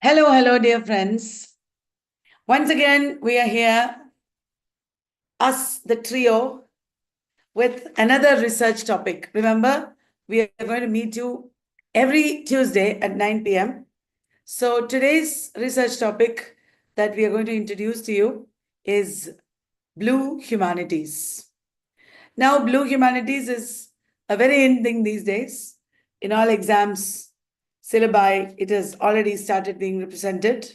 Hello, hello, dear friends. Once again, we are here, us, the trio, with another research topic. Remember, we are going to meet you every Tuesday at 9 p.m. So, today's research topic that we are going to introduce to you is Blue Humanities. Now, Blue Humanities is a very in thing these days. In all exams, syllabi, it has already started being represented.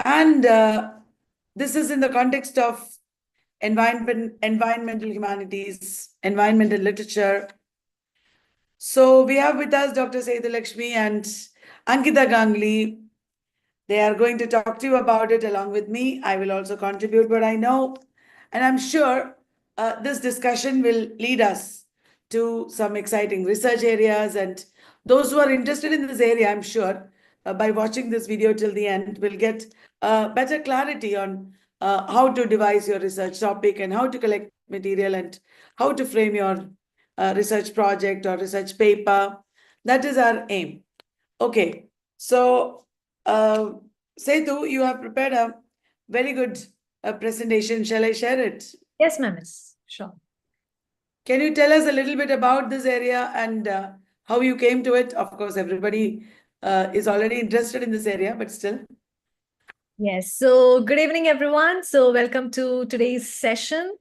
And this is in the context of environmental humanities, environmental literature. So we have with us Dr. Lakshmi and Ankita Gangli. They are going to talk to you about it along with me. I will also contribute what I know. And I'm sure this discussion will lead us to some exciting research areas. And those who are interested in this area, I'm sure, by watching this video till the end, will get better clarity on how to devise your research topic and how to collect material and how to frame your research project or research paper. That is our aim. Okay, so Setu, you have prepared a very good presentation. Shall I share it? Yes, ma'am. Sure. Can you tell us a little bit about this area and how you came to it? Of course, everybody is already interested in this area, but still. Yes. So good evening, everyone. So welcome to today's session.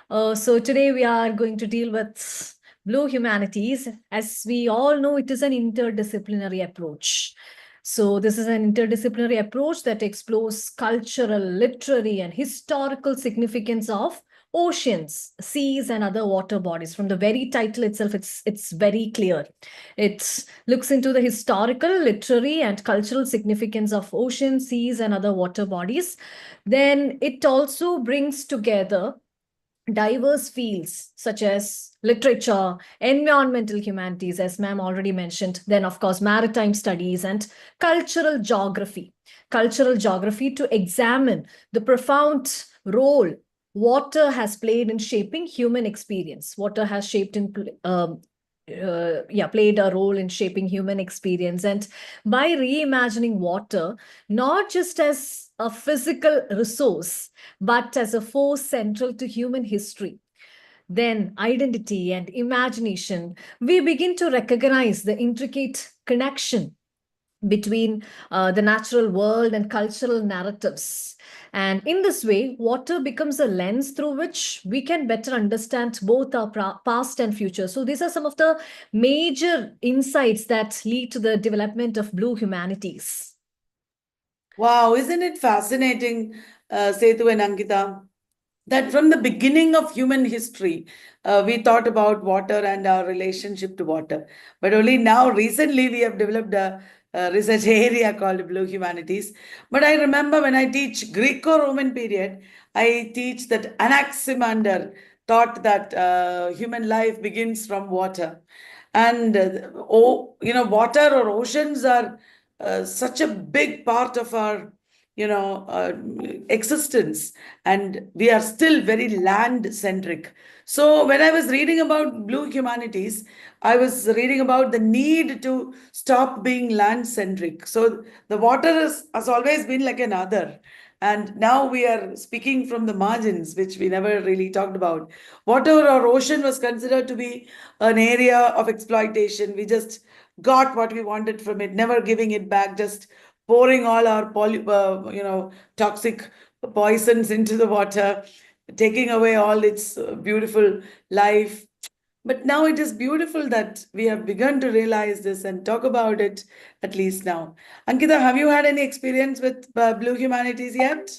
So today we are going to deal with Blue Humanities. As we all know, it is an interdisciplinary approach. So this is an interdisciplinary approach that explores cultural, literary, and historical significance of oceans, seas, and other water bodies. From the very title itself, it's very clear. It looks into the historical, literary, and cultural significance of oceans, seas, and other water bodies. Then it also brings together diverse fields such as literature, environmental humanities, as ma'am already mentioned, then of course maritime studies and cultural geography. Cultural geography to examine the profound role water has played in shaping human experience. Water has played a role in shaping human experience. And by reimagining water, not just as a physical resource, but as a force central to human history, then identity and imagination, we begin to recognize the intricate connection between the natural world and cultural narratives. And in this way, water becomes a lens through which we can better understand both our past and future. So these are some of the major insights that lead to the development of Blue Humanities. Wow, isn't it fascinating, Setu and Ankita, that from the beginning of human history, we thought about water and our relationship to water. But only now, recently, we have developed a research area called Blue Humanities. But I remember when I teach Greco-Roman period, I teach that Anaximander thought that human life begins from water. And, water or oceans are such a big part of our existence, and we are still very land centric. So when I was reading about Blue Humanities, I was reading about the need to stop being land centric. So the water has always been like another, and now we are speaking from the margins, which we never really talked about. Water or ocean was considered to be an area of exploitation. We just got what we wanted from it, never giving it back, just pouring all our toxic poisons into the water, taking away all its beautiful life. But now it is beautiful that we have begun to realize this and talk about it, at least now. Ankita, have you had any experience with Blue Humanities yet?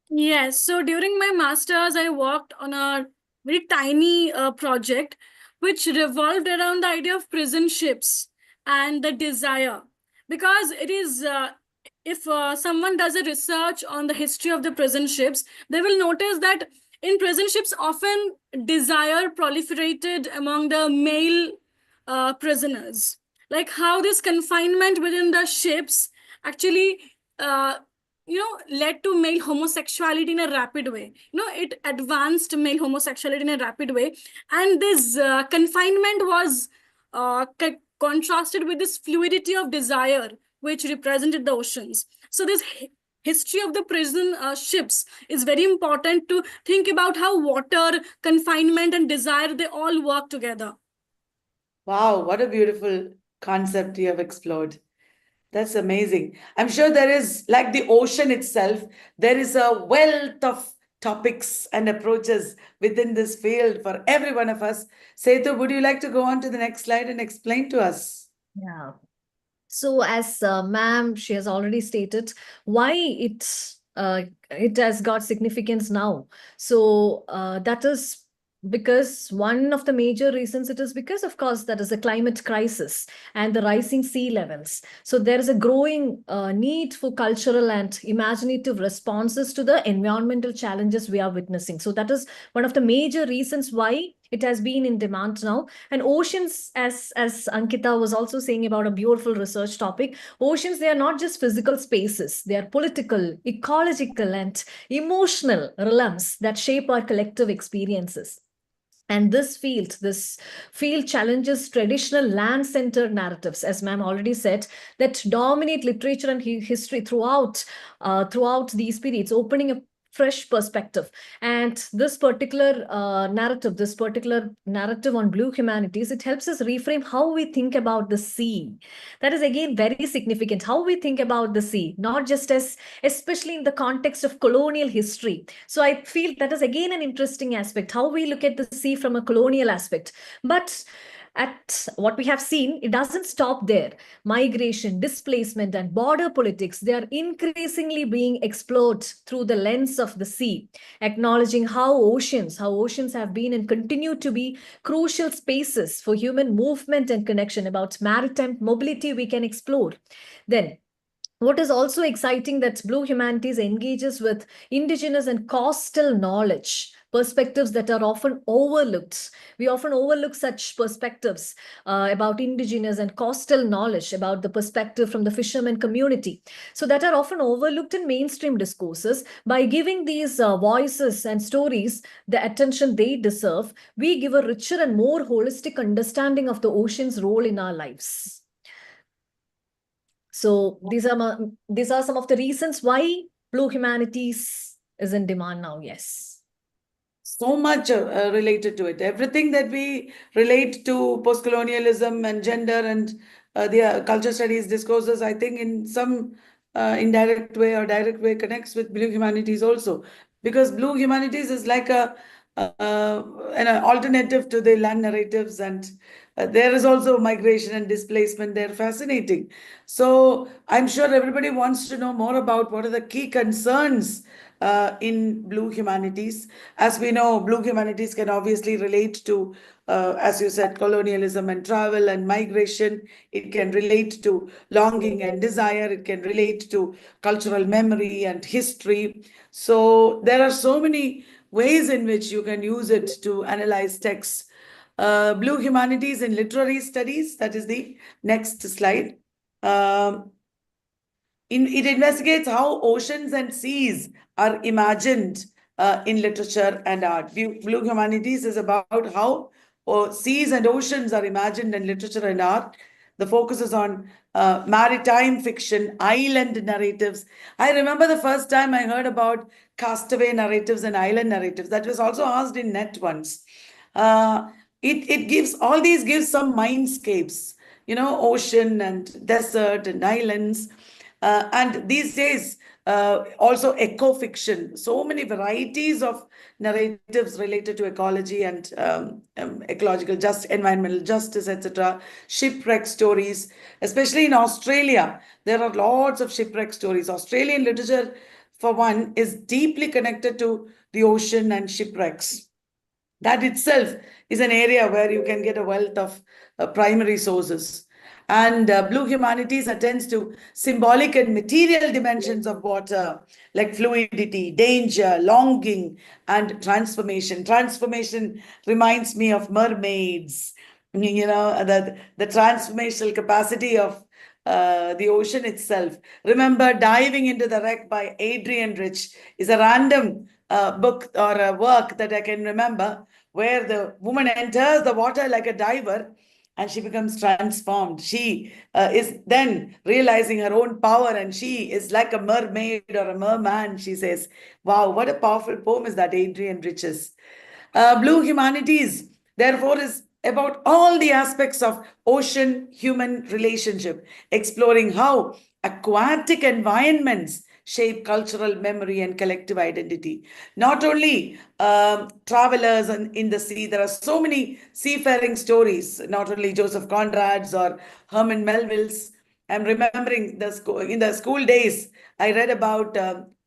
Yes, so during my master's, I worked on a very tiny project which revolved around the idea of prison ships and the desire. Because it is, if someone does a research on the history of the prison ships, they will notice that in prison ships, often desire proliferated among the male prisoners. Like how this confinement within the ships actually led to male homosexuality in a rapid way. It advanced male homosexuality in a rapid way, and this confinement was contrasted with this fluidity of desire which represented the oceans. So this history of the prison ships is very important to think about how water, confinement, and desire, they all work together. Wow, what a beautiful concept you have explored. That's amazing. I'm sure there is, like the ocean itself, there is a wealth of topics and approaches within this field for every one of us. Setu, would you like to go on to the next slide and explain to us? Yeah. So, as ma'am, she has already stated why it has got significance now. So that is because one of the major reasons it is because, of course, that is the climate crisis and the rising sea levels. So there is a growing need for cultural and imaginative responses to the environmental challenges we are witnessing. So that is one of the major reasons why it has been in demand now. And oceans, as Ankita was also saying about a beautiful research topic, oceans, they are not just physical spaces, they are political, ecological, and emotional realms that shape our collective experiences. And this field challenges traditional land-centered narratives, as ma'am already said, that dominate literature and history throughout these periods, opening a fresh perspective. And this particular narrative on blue humanities, it helps us reframe how we think about the sea. That is again very significant. How we think about the sea, not just as, especially in the context of colonial history. So I feel that is again an interesting aspect, how we look at the sea from a colonial aspect. But at what we have seen, it doesn't stop there. Migration, displacement, and border politics, they are increasingly being explored through the lens of the sea, acknowledging how oceans have been and continue to be crucial spaces for human movement and connection. About maritime mobility we can explore. Then what is also exciting that blue humanities engages with indigenous and coastal knowledge, perspectives that are often overlooked. We often overlook such perspectives about indigenous and coastal knowledge, about the perspective from the fisherman community, so that are often overlooked in mainstream discourses. By giving these voices and stories the attention they deserve, we give a richer and more holistic understanding of the ocean's role in our lives. So these are some of the reasons why blue humanities is in demand now. Yes. So much related to it. Everything that we relate to post-colonialism and gender and the culture studies discourses, I think in some indirect way or direct way connects with blue humanities also. Because blue humanities is like an alternative to the land narratives, and there is also migration and displacement. They're fascinating. So I'm sure everybody wants to know more about what are the key concerns in blue humanities. As we know, blue humanities can obviously relate to, as you said, colonialism and travel and migration. It can relate to longing and desire. It can relate to cultural memory and history. So there are so many ways in which you can use it to analyze texts. Blue humanities in literary studies, that is the next slide. It investigates how oceans and seas are imagined in literature and art. Blue humanities is about how seas and oceans are imagined in literature and art. The focus is on maritime fiction, island narratives. I remember the first time I heard about castaway narratives and island narratives. That was also asked in net once. It gives, all these gives some mindscapes, ocean and desert and islands. And these days, also eco-fiction, so many varieties of narratives related to ecology and ecological environmental justice, etc. Shipwreck stories, especially in Australia, there are lots of shipwreck stories. Australian literature, for one, is deeply connected to the ocean and shipwrecks. That itself is an area where you can get a wealth of primary sources. And blue humanities attends to symbolic and material dimensions of water, like fluidity, danger, longing, and transformation. Transformation reminds me of mermaids, the transformational capacity of the ocean itself. Remember, Diving into the Wreck by Adrian Rich is a random book or a work that I can remember, where the woman enters the water like a diver and she becomes transformed. She is then realizing her own power, and she is like a mermaid or a merman, she says. Wow, what a powerful poem is that, Adrian Riches. Blue Humanities, therefore, is about all the aspects of ocean human relationship, exploring how aquatic environments shape cultural memory and collective identity. Not only travelers in the sea, there are so many seafaring stories, not only Joseph Conrad's or Herman Melville's. I'm remembering in the school days, I read about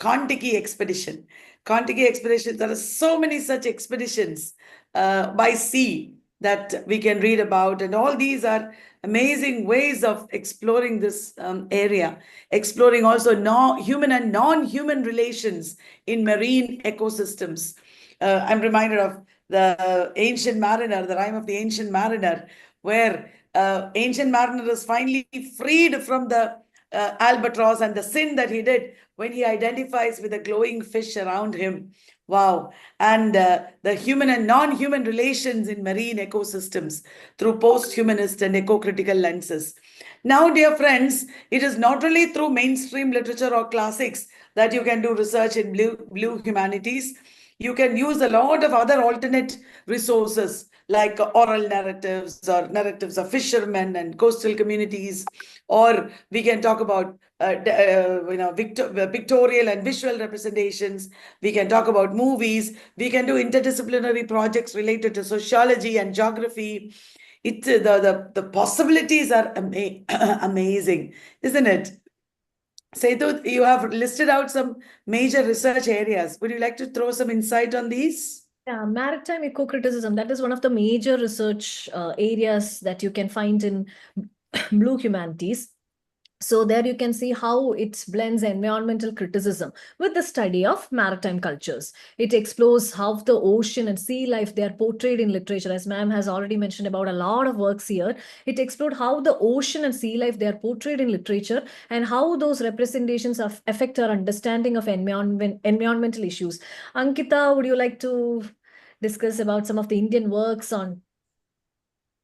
Kontiki expedition. Kontiki expeditions, there are so many such expeditions by sea that we can read about. And all these are amazing ways of exploring this area, exploring also human and non-human relations in marine ecosystems. I'm reminded of the Ancient Mariner, the rhyme of the Ancient Mariner, where Ancient Mariner is finally freed from the albatross and the sin that he did when he identifies with a glowing fish around him. Wow. And the human and non-human relations in marine ecosystems through post-humanist and eco-critical lenses. Now, dear friends, it is not only through mainstream literature or classics that you can do research in blue humanities. You can use a lot of other alternate resources like oral narratives or narratives of fishermen and coastal communities, or we can talk about pictorial and visual representations. We can talk about movies. We can do interdisciplinary projects related to sociology and geography. The possibilities are amazing, isn't it? Setu, you have listed out some major research areas. Would you like to throw some insight on these? Yeah, maritime eco-criticism, that is one of the major research areas that you can find in Blue Humanities. So there you can see how it blends environmental criticism with the study of maritime cultures. It explores how the ocean and sea life, they are portrayed in literature. As ma'am has already mentioned about a lot of works here, it explored how the ocean and sea life, they are portrayed in literature, and how those representations affect our understanding of environmental issues. Ankita, would you like to discuss about some of the Indian works on?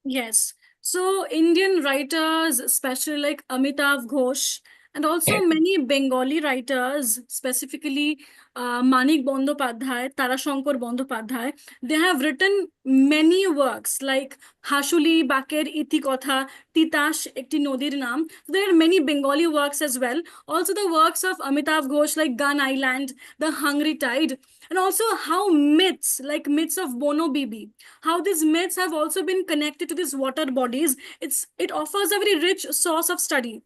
Yes. So Indian writers, especially like Amitav Ghosh, and also many Bengali writers, specifically Manik Bandyopadhyay, Tarashankar Bandyopadhyay, they have written many works like Hashuli Baker Iti Kotha, Titash Ekti Nodir Naam. So there are many Bengali works as well. Also the works of Amitav Ghosh like Gun Island, The Hungry Tide, and also how myths like myths of Bono Bibi, how these myths have also been connected to these water bodies. It offers a very rich source of study,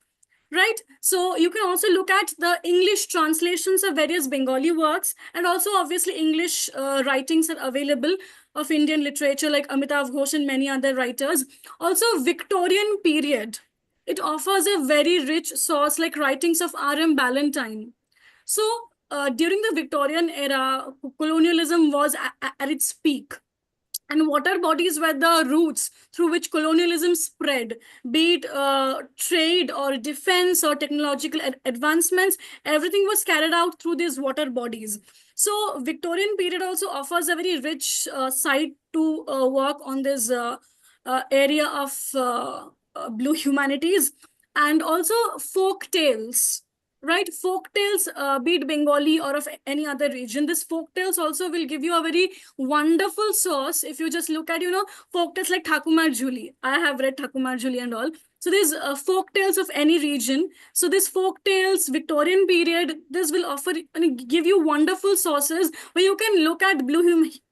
right? So you can also look at the English translations of various Bengali works, and also obviously English writings are available of Indian literature like Amitav Ghosh and many other writers. Also Victorian period, it offers a very rich source like writings of R.M. Ballantyne. So during the Victorian era, colonialism was at its peak, and water bodies were the roots through which colonialism spread, be it trade or defense or technological advancements. Everything was carried out through these water bodies. So Victorian period also offers a very rich site to work on this area of blue humanities. And also folk tales, right? Folk tales, be it Bengali or of any other region, this folk tales also will give you a very wonderful source. If you just look at, folk tales like Thakumar Jhuli. I have read Thakumar Jhuli and all. So there's folk tales of any region. So this folk tales, Victorian period, this will offer, give you wonderful sources where you can look at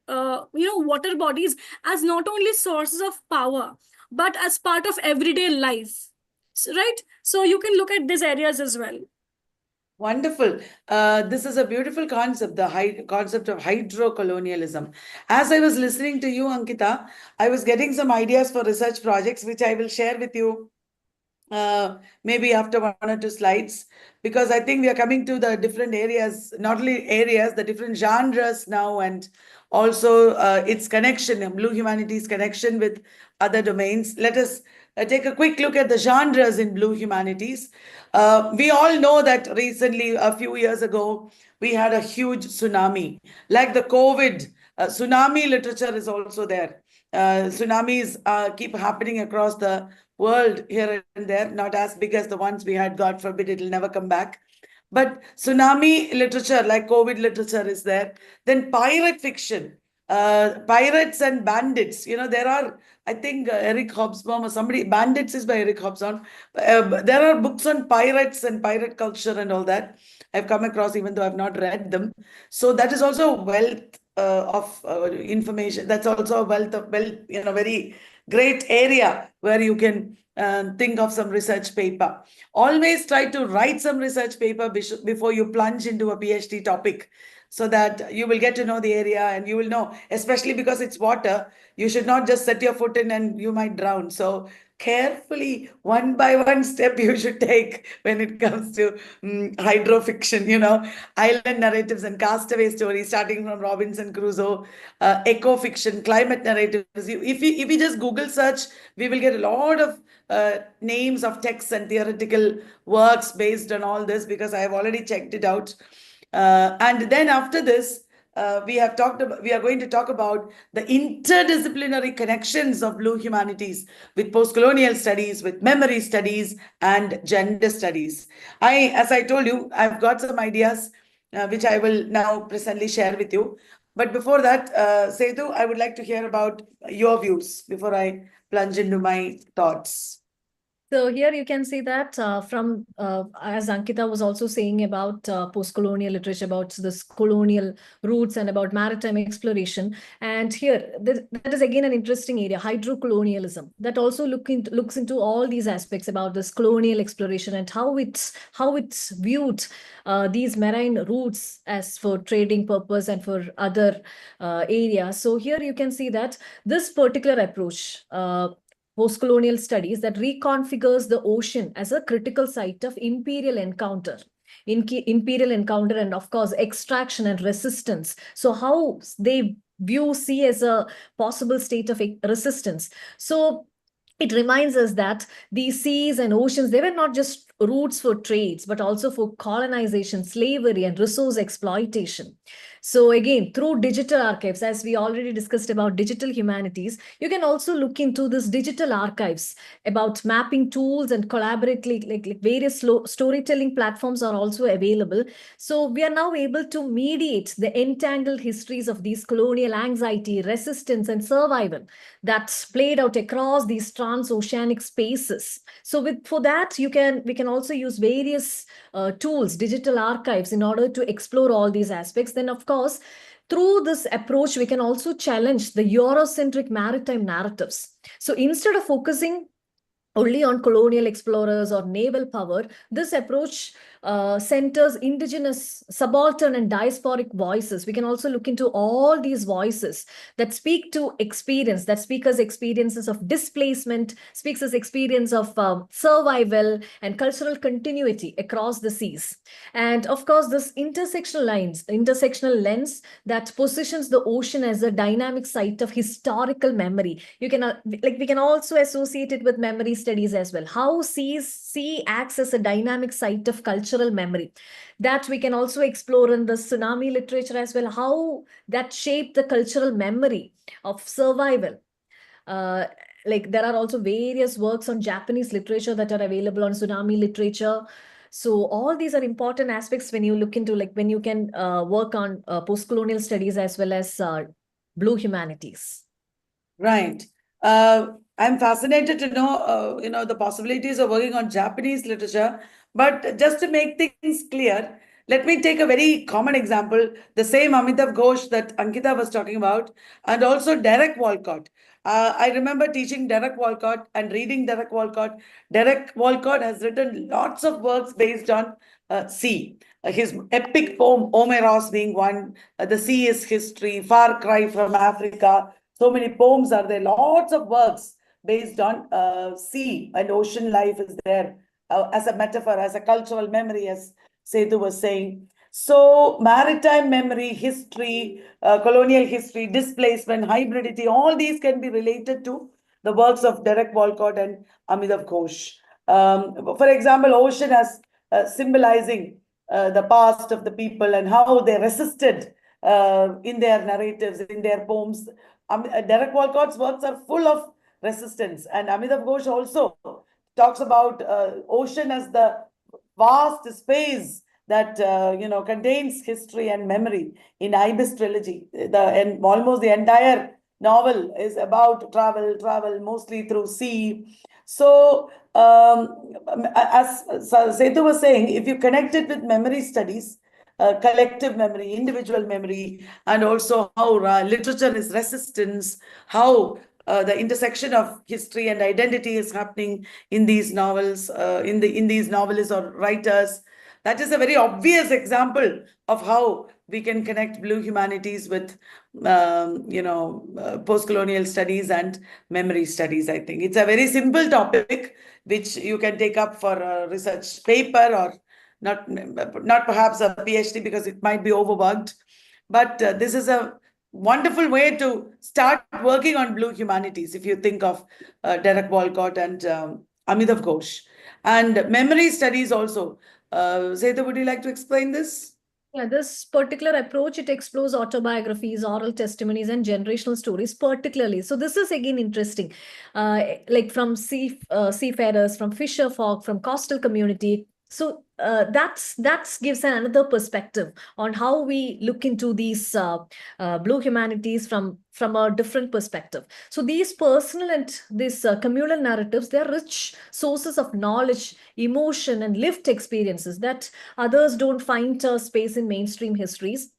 water bodies as not only sources of power, but as part of everyday life, right? So you can look at these areas as well. Wonderful. This is a beautiful concept, the concept of hydrocolonialism. As I was listening to you, Ankita, I was getting some ideas for research projects, which I will share with you maybe after one or two slides, because I think we are coming to the different areas, not only areas, the different genres now, and also its connection, Blue Humanities connection with other domains. Let us take a quick look at the genres in Blue Humanities. We all know that recently, a few years ago, we had a huge tsunami, like the COVID Tsunami literature is also there. Tsunamis keep happening across the world here and there, not as big as the ones we had. God forbid, it'll never come back. But tsunami literature, like COVID literature, is there. Then pirate fiction, pirates and bandits. There are, I think, Eric Hobsbawm or somebody, Bandits is by Eric Hobsbawm. There are books on pirates and pirate culture and all that. I've come across, even though I've not read them. So that is also a wealth of information. That's also a wealth of, very great area where you can think of some research paper. Always try to write some research paper before you plunge into a PhD topic, so that you will get to know the area and you will know, especially because it's water, you should not just set your foot in and you might drown. So carefully, one by one step you should take when it comes to hydrofiction, island narratives and castaway stories, starting from Robinson Crusoe, eco fiction, climate narratives. If we just Google search, we will get a lot of names of texts and theoretical works based on all this, because I have already checked it out. And then after this, we are going to talk about the interdisciplinary connections of blue humanities with post-colonial studies, with memory studies, and gender studies. As I told you, I've got some ideas which I will now presently share with you. But before that, Setu, I would like to hear about your views before I plunge into my thoughts. So here you can see that as Ankita was also saying about post-colonial literature, about this colonial roots and about maritime exploration. And here, that is again an interesting area, hydrocolonialism, that also looks into all these aspects about this colonial exploration and how it's viewed these marine routes as for trading purpose and for other areas. So here you can see that this particular approach, post-colonial studies, that reconfigures the ocean as a critical site of imperial encounter and of course extraction and resistance. So how they view sea as a possible state of resistance. So it reminds us that these seas and oceans, they were not just routes for trades, but also for colonization, slavery, and resource exploitation. So again, through digital archives, as we already discussed about digital humanities, you can also look into this digital archives about mapping tools and collaboratively, like various storytelling platforms are also available. So we are now able to mediate the entangled histories of these colonial anxiety, resistance, and survival that's played out across these transoceanic spaces. So for that, we can also use various tools, digital archives, in order to explore all these aspects. Then, of course, through this approach, we can also challenge the Eurocentric maritime narratives. So instead of focusing only on colonial explorers or naval power, this approach centers indigenous, subaltern, and diasporic voices. We can also look into all these voices that speak to experience, that speak as experiences of displacement, speaks as experience of survival and cultural continuity across the seas. And of course, this intersectional lens that positions the ocean as a dynamic site of historical memory. We can also associate it with memory studies as well. How sea acts as a dynamic site of cultural memory. That we can also explore in the tsunami literature as well, how that shaped the cultural memory of survival. There are also various works on Japanese literature that are available on tsunami literature. So all these are important aspects when you look into, when you can work on post-colonial studies as well as blue humanities. Right. I'm fascinated to know, the possibilities of working on Japanese literature. But just to make things clear, let me take a very common example, the same Amitav Ghosh that Ankita was talking about, and also Derek Walcott. I remember teaching Derek Walcott and reading Derek Walcott. Derek Walcott has written lots of works based on sea. His epic poem, Omeros, being one, The Sea is History, Far Cry from Africa. So many poems are there, lots of works based on sea and ocean life is there as a metaphor, as a cultural memory, as Setu was saying. So maritime memory, history, colonial history, displacement, hybridity, all these can be related to the works of Derek Walcott and Amitav Ghosh. For example, ocean as symbolizing the past of the people and how they resisted in their narratives, in their poems. Derek Walcott's works are full of resistance, and Amitav Ghosh also talks about ocean as the vast space that contains history and memory. In Ibis trilogy, and almost the entire novel is about travel mostly through sea. So as Setu was saying, if you connect it with memory studies, collective memory, individual memory, and also how literature is resistance, how the intersection of history and identity is happening in these novels, in these novelists or writers. That is a very obvious example of how we can connect blue humanities with, post-colonial studies and memory studies. I think it's a very simple topic which you can take up for a research paper, or not perhaps a PhD because it might be overworked. But this is a wonderful way to start working on blue humanities if you think of Derek Walcott and Amitav Ghosh. And memory studies also. Zeta, would you like to explain this? Yeah, this particular approach, it explores autobiographies, oral testimonies, and generational stories particularly. So this is again interesting, like from seafarers, from fisher folk, from coastal community. So that's gives another perspective on how we look into these blue humanities from a different perspective. So these personal and these communal narratives, they're rich sources of knowledge, emotion, and lived experiences that others don't find a space in mainstream histories.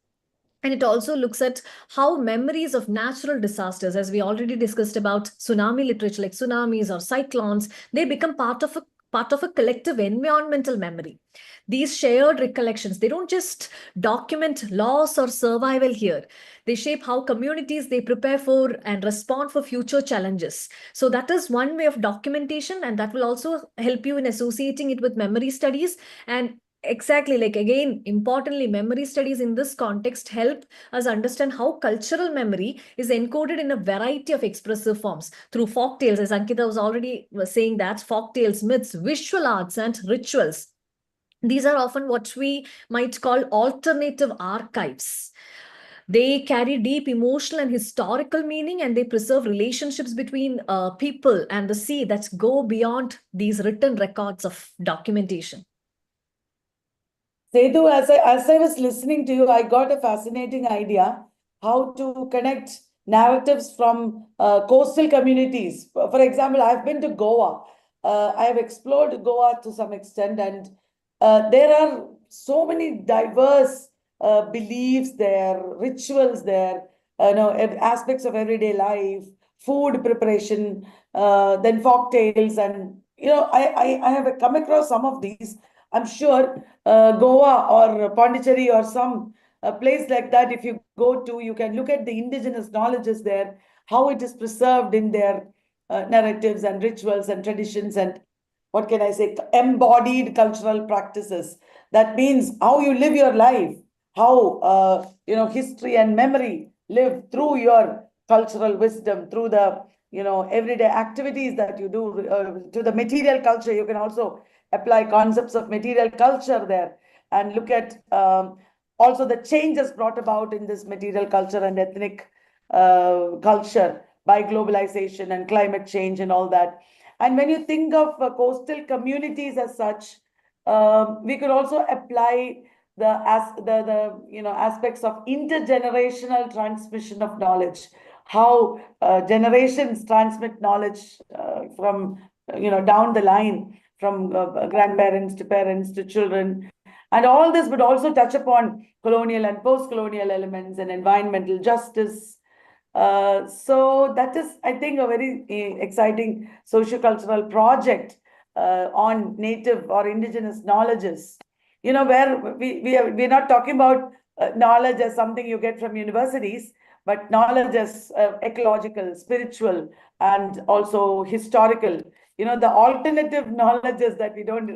And it also looks at how memories of natural disasters, as we already discussed about tsunami literature, like tsunamis or cyclones, they become part of a collective environmental memory. These shared recollections, they don't just document loss or survival here. They shape how communities they prepare for and respond for future challenges. So that is one way of documentation, and that will also help you in associating it with memory studies. And exactly, like again, importantly, memory studies in this context help us understand how cultural memory is encoded in a variety of expressive forms through folk tales, as Ankita was saying, that folk tales, myths, visual arts, and rituals. These are often what we might call alternative archives. They carry deep emotional and historical meaning, and they preserve relationships between people and the sea that go beyond these written records of documentation. Sedu, as I was listening to you, I got a fascinating idea how to connect narratives from coastal communities. For example, I've been to Goa. I have explored Goa to some extent, and there are so many diverse beliefs there, rituals there, aspects of everyday life, food preparation, then folk tales, and I have come across some of these. I'm sure Goa or Pondicherry or some place like that, if you go to, you can look at the indigenous knowledges there, how it is preserved in their narratives and rituals and traditions, and what can I say, embodied cultural practices. That means how you live your life, how history and memory live through your cultural wisdom, through the everyday activities that you do, to the material culture. You can also apply concepts of material culture there, and look at also the changes brought about in this material culture and ethnic culture by globalization and climate change and all that. And when you think of coastal communities as such, we could also apply the aspects of intergenerational transmission of knowledge, how generations transmit knowledge from down the line, from grandparents to parents to children. And all this would also touch upon colonial and post-colonial elements and environmental justice. So that is, I think, a very exciting socio-cultural project on native or indigenous knowledges. Where we're not talking about knowledge as something you get from universities, but knowledge as ecological, spiritual, and also historical. The alternative knowledges that we don't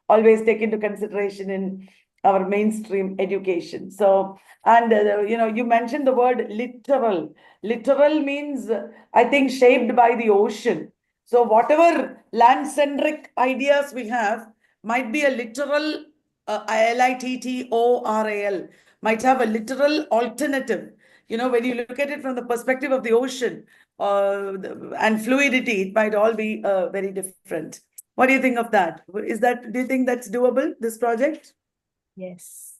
always take into consideration in our mainstream education. So, and you mentioned the word literal. Literal means, I think, shaped by the ocean. So whatever land-centric ideas we have might be a literal, Littoral, might have a literal alternative. When you look at it from the perspective of the ocean and fluidity, it might all be very different. What do you think of that? Do you think that's doable, this project? Yes.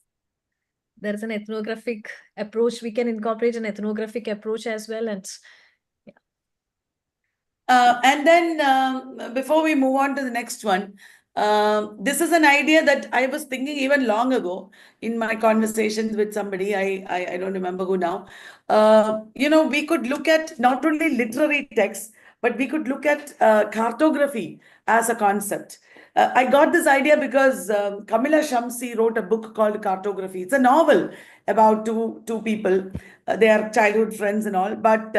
There is an ethnographic approach. We can incorporate an ethnographic approach as well. And And then before we move on to the next one, this is an idea that I was thinking even long ago in my conversations with somebody. I don't remember who now. We could look at not only literary texts, but we could look at cartography as a concept. I got this idea because Kamila Shamsi wrote a book called Cartography. It's a novel about two people. They are childhood friends and all, but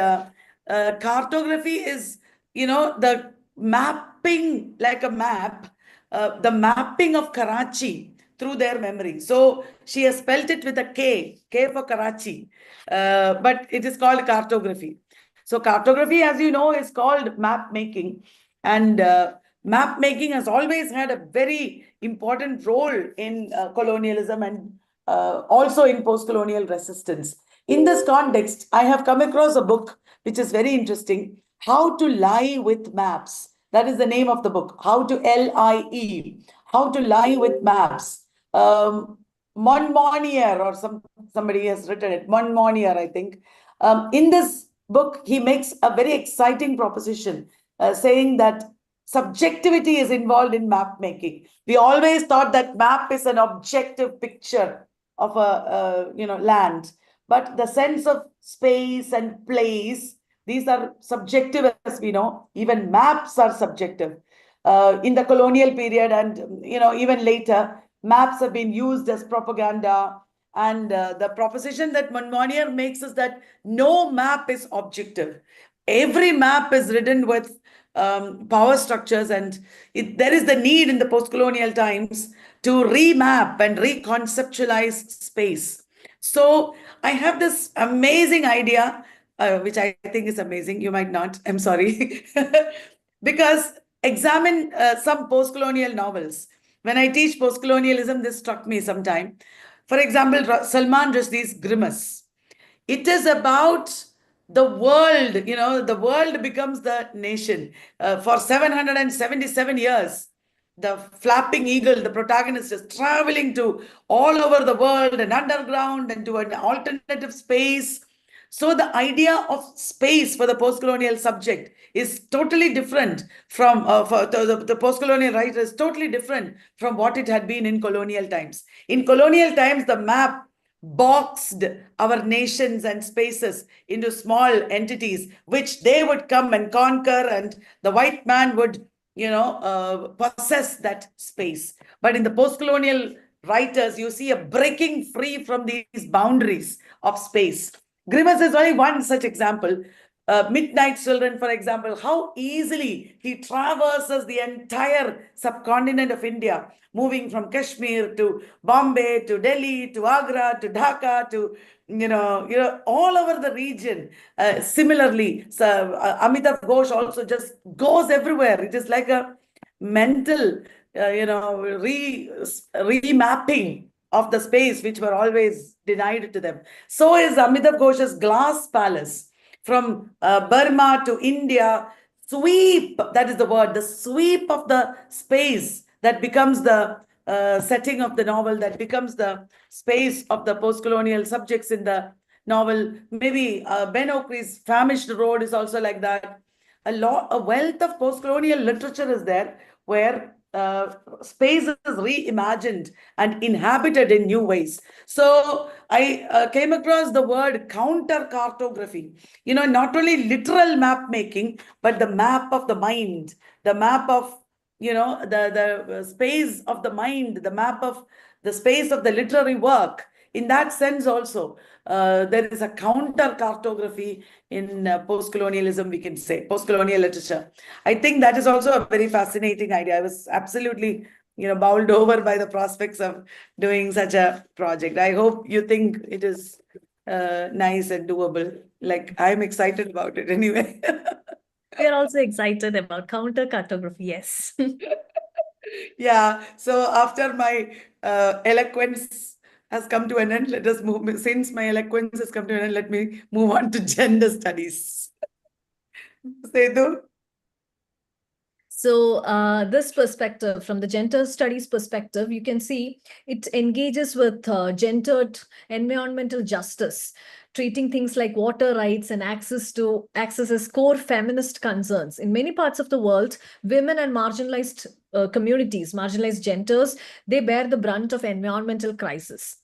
cartography is, the mapping, like a map, the mapping of Karachi through their memory. So she has spelt it with a K for Karachi, but it is called cartography. So cartography, as you know, is called map making, and map making has always had a very important role in colonialism and also in post-colonial resistance. In this context, I have come across a book which is very interesting, How to Lie with Maps. That is the name of the book, How to Lie, How to Lie with Maps. Monmonier or somebody has written it, Monmonier, I think. In this book, he makes a very exciting proposition, saying that subjectivity is involved in map making. We always thought that map is an objective picture of a land, but the sense of space and place, these are subjective, as we know. Even maps are subjective. In the colonial period and even later, maps have been used as propaganda. And the proposition that Monmonier makes is that no map is objective. Every map is written with power structures, and there is the need in the post-colonial times to remap and reconceptualize space. So I have this amazing idea, which I think is amazing. You might not, I'm sorry. Because examine some post-colonial novels. When I teach post-colonialism, this struck me sometime. For example, Salman Rushdie's Grimace. It is about the world, the world becomes the nation. For 777 years, the flapping eagle, the protagonist, is traveling to all over the world and underground and to an alternative space. So the idea of space for the post-colonial subject is totally different from, for the post-colonial writer is totally different from what it had been in colonial times. In colonial times, the map boxed our nations and spaces into small entities, which they would come and conquer, and the white man would, possess that space. But in the post-colonial writers, you see a breaking free from these boundaries of space. Grimace is only one such example. Midnight Children, for example, how easily he traverses the entire subcontinent of India, moving from Kashmir to Bombay to Delhi to Agra to Dhaka to all over the region. Similarly, so, Amitav Ghosh also just goes everywhere. It is like a mental, remapping of the space which were always denied to them. So is Amitav Ghosh's Glass Palace. From Burma to India, sweep, that is the word, the sweep of the space that becomes the setting of the novel, that becomes the space of the post-colonial subjects in the novel. Maybe Ben Okri's Famished Road is also like that. A wealth of post-colonial literature is there where space is reimagined and inhabited in new ways. So I came across the word counter cartography. Not only literal map making, but the map of the mind, the map of the space of the mind, the map of the space of the literary work. In that sense, also, there is a counter cartography in post-colonialism, we can say, post-colonial literature. I think that is also a very fascinating idea. I was absolutely, bowled over by the prospects of doing such a project. I hope you think it is nice and doable. Like, I'm excited about it anyway. we are also excited about counter cartography. Yes. Yeah. So after my eloquence has come to an end. Let us move, since my eloquence has come to an end, let me move on to gender studies. Setu? So, this perspective, from the gender studies perspective, you can see it engages with gendered environmental justice, treating things like water rights and access as core feminist concerns. In many parts of the world, women and marginalized communities, marginalized genders, they bear the brunt of environmental crisis,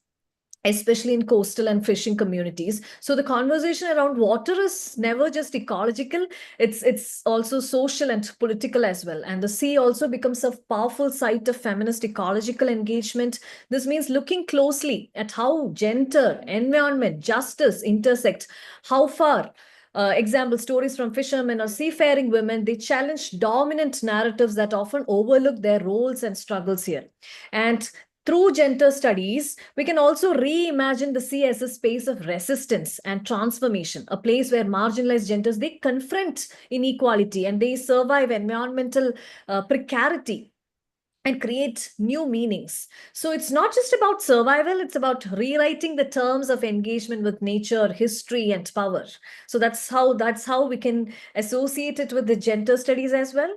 especially in coastal and fishing communities. So the conversation around water is never just ecological, it's also social and political as well. And the sea also becomes a powerful site of feminist ecological engagement. This means looking closely at how gender, environment, justice intersect, how far example, stories from fishermen or seafaring women, they challenge dominant narratives that often overlook their roles and struggles here. And through gender studies, we can also reimagine the sea as a space of resistance and transformation, a place where marginalized genders, they confront inequality and they survive environmental precarity and create new meanings. So it's not just about survival, it's about rewriting the terms of engagement with nature, history, and power. So that's how we can associate it with the gender studies as well.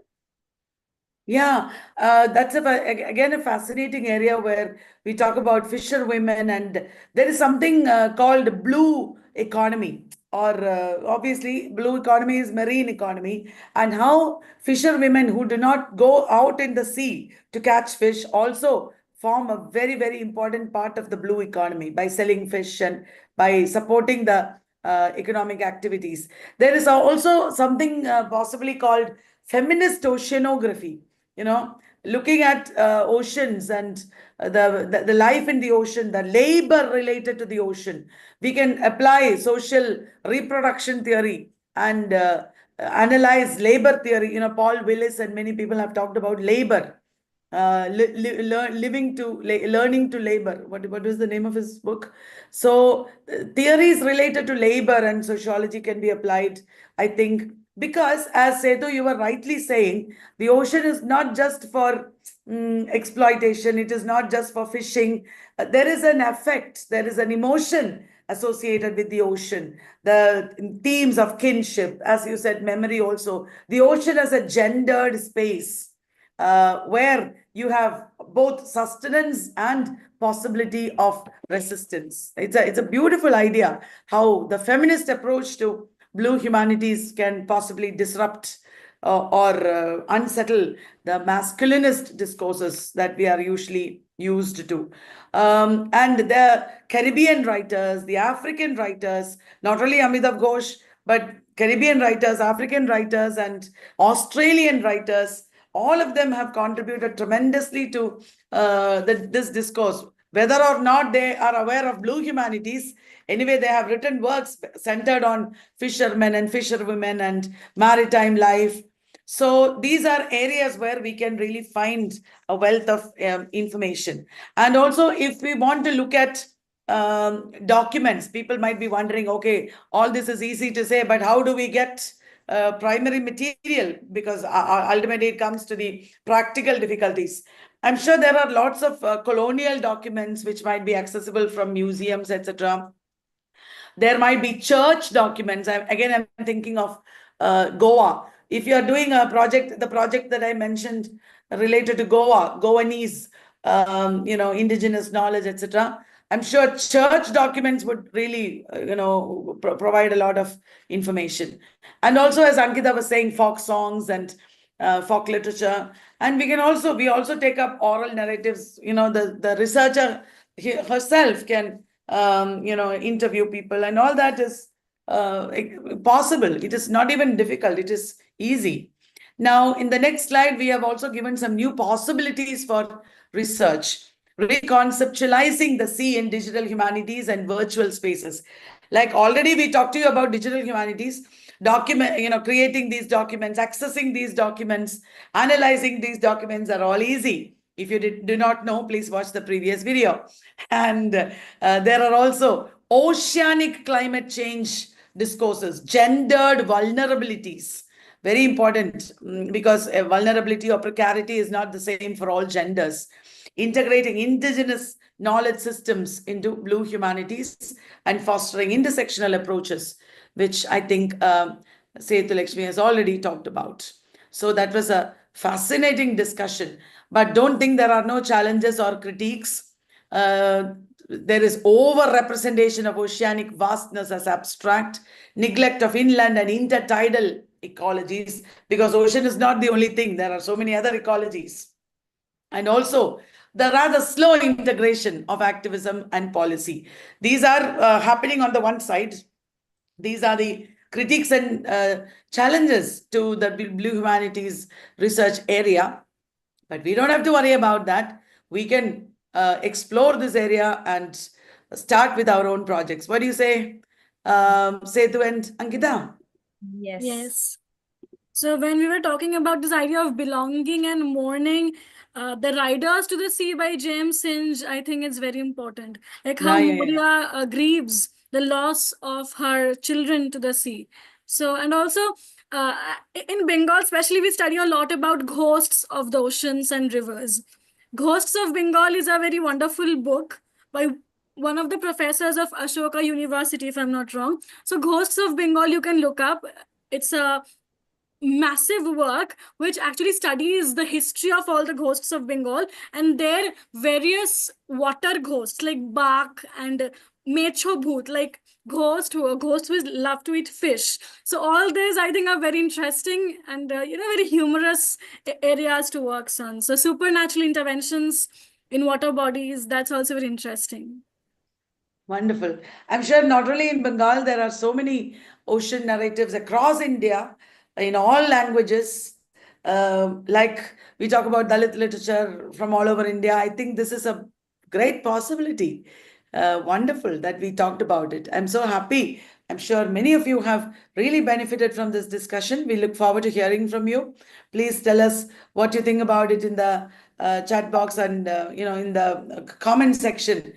Yeah, that's again a fascinating area where we talk about fisherwomen, and there is something called blue economy, or obviously blue economy is marine economy, and how fisherwomen who do not go out in the sea to catch fish also form a very, very important part of the blue economy by selling fish and by supporting the economic activities. There is also something possibly called feminist oceanography, looking at oceans and the life in the ocean, the labor related to the ocean. We can apply social reproduction theory and analyze labor theory. Paul Willis and many people have talked about labor, learning to labor. What is the name of his book? So theories related to labor and sociology can be applied, I think, because as Setu, you were rightly saying, the ocean is not just for exploitation, it is not just for fishing. There is an affect, there is an emotion associated with the ocean. The themes of kinship, as you said, memory also. The ocean as a gendered space where you have both sustenance and possibility of resistance. It's a beautiful idea how the feminist approach to blue humanities can possibly disrupt or unsettle the masculinist discourses that we are usually used to. And the Caribbean writers, the African writers, not only Amitav Ghosh, but Caribbean writers, African writers, and Australian writers, all of them have contributed tremendously to this discourse. Whether or not they are aware of blue humanities, anyway, they have written works centered on fishermen and fisherwomen and maritime life. So these are areas where we can really find a wealth of information. And also, if we want to look at documents, people might be wondering, okay, all this is easy to say, but how do we get primary material? Because ultimately it comes to the practical difficulties. I'm sure there are lots of colonial documents which might be accessible from museums, etc. There might be church documents. I'm thinking of Goa. If you are doing a project, the project that I mentioned related to Goa, Goanese, indigenous knowledge, etc. I'm sure church documents would really, provide a lot of information. And also, as Ankita was saying, folk songs and folk literature. And we also take up oral narratives. The researcher herself can interview people, and all that is possible. It is not even difficult, it is easy. Now, in the next slide, we have also given some new possibilities for research, reconceptualizing the sea in digital humanities and virtual spaces. Like already we talked to you about digital humanities, creating these documents, accessing these documents, analyzing these documents are all easy. If you do not know, please watch the previous video. And there are also oceanic climate change discourses, gendered vulnerabilities, Very important, because vulnerability or precarity is not the same for all genders. Integrating indigenous knowledge systems into Blue Humanities and fostering intersectional approaches, which I think Setu Lakshmi has already talked about. So that was a fascinating discussion. But don't think there are no challenges or critiques. There is over-representation of oceanic vastness as abstract, neglect of inland and intertidal ecologies, because ocean is not the only thing. There are so many other ecologies. And also the rather slow integration of activism and policy. These are happening on the one side. These are the critiques and challenges to the Blue Humanities research area. But we don't have to worry about that. We can explore this area and start with our own projects. What do you say, Setu and Ankita? Yes. Yes. So when we were talking about this idea of belonging and mourning, the Riders to the Sea by James Singe, I think it's very important. Like how Yeah. Moria grieves the loss of her children to the sea. So, and also uh, in Bengal, especially, we study a lot about ghosts of the oceans and rivers. Ghosts of Bengal is a very wonderful book by one of the professors of Ashoka University, if I'm not wrong. So, Ghosts of Bengal, you can look up. It's a massive work which actually studies the history of all the ghosts of Bengal and their various water ghosts like Bak and Mecho Bhoot, like ghosts who love to eat fish. So all these I think are very interesting and very humorous areas to work on. So supernatural interventions in water bodies, that's also very interesting. Wonderful. I'm sure not only in Bengal, there are so many ocean narratives across India in all languages. Like we talk about Dalit literature from all over India. I think this is a great possibility. Wonderful that we talked about it. I'm so happy. I'm sure many of you have really benefited from this discussion. We look forward to hearing from you. Please tell us what you think about it in the chat box and in the comment section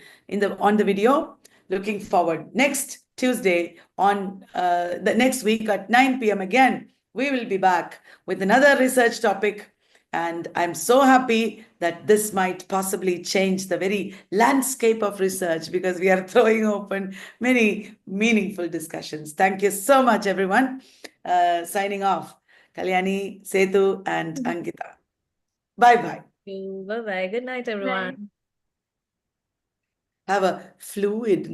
on the video. Looking forward. Next Tuesday on the next week at 9 p.m. again, we will be back with another research topic. And I'm so happy that this might possibly change the very landscape of research because we are throwing open many meaningful discussions. Thank you so much, everyone. Signing off. Kalyani, Setu, and Ankita. Bye-bye. Bye bye. Good night, everyone. Have a fluid night.